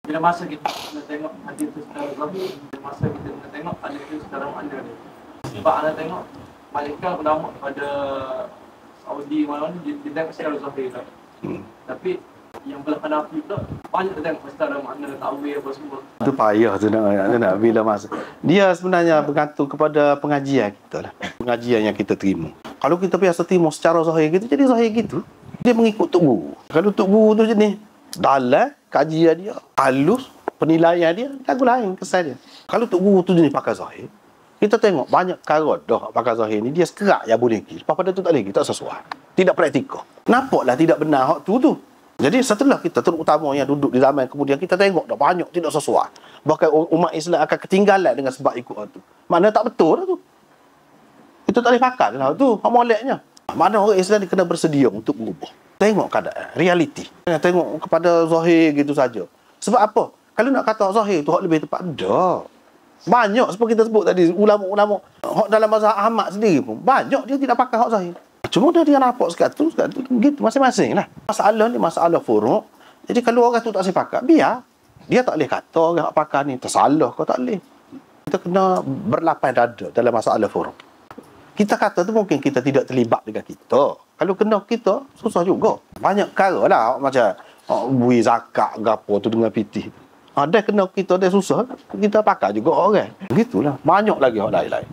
Bila masa kita nak tengok hadis tu secara zahir, bila masa kita nak tengok hadis tu secara makna dia. Sebab anda tengok malaikat ulama pada Saudi mana dia tengok secara zahir tak. Tapi yang belah Hanafi pula banyak dia tengok secara makna ta'wil apa semua. Itu payah tu nak bila masa. Dia sebenarnya bergantung kepada pengajian kita lah. Pengajian yang kita terima. Kalau kita biasa terima secara zahir gitu, jadi zahir gitu. Dia mengikut tok guru. Kalau tok guru tu jenis dalam kajian dia, halus penilaian dia, lagu lain kesan dia. Kalau tok guru tu jenis pakai zahir, kita tengok banyak karot dah pakai zahir ni dia sekerak ya boleh lagi. Lepas pada tu tak lagi, tak sesuai. Tidak praktikal. Nampaklah tidak benar hak tu. Jadi setelah kita terutama yang duduk di zaman kemudian kita tengok dah banyak tidak sesuai. Bahkan umat Islam akan ketinggalan dengan sebab ikut hak tu. Mana tak betul tu. Kita tak boleh pakai lah tu, hak moleknya. Mana orang Islam dia kena bersedia untuk berubah. Tengok keadaan, realiti. Tengok kepada zahir gitu saja. Sebab apa? Kalau nak kata zahir tu hak lebih tepat, dah. Banyak seperti kita sebut tadi, ulama-ulama hak dalam mazhab Ahmad sendiri pun banyak dia tidak pakai hak zahir. Cuma dia nampak sekat tu gitu masing-masing lah. Masalah ni masalah furuk. Jadi kalau orang tu tak boleh pakai, biar. Dia tak boleh kata orang hak pakai ni tersalah, kau tak boleh. Kita kena berlapang dada dalam masalah furuk. Kita kata tu mungkin kita tidak terlibat dengan kita. Kalau kena kita, susah juga. Banyak perkara lah macam bui zakat ke apa tu dengan pitih. Ada kena kita, ada susah. Kita pakai juga orang. Begitulah. Banyak lagi orang lain-lain.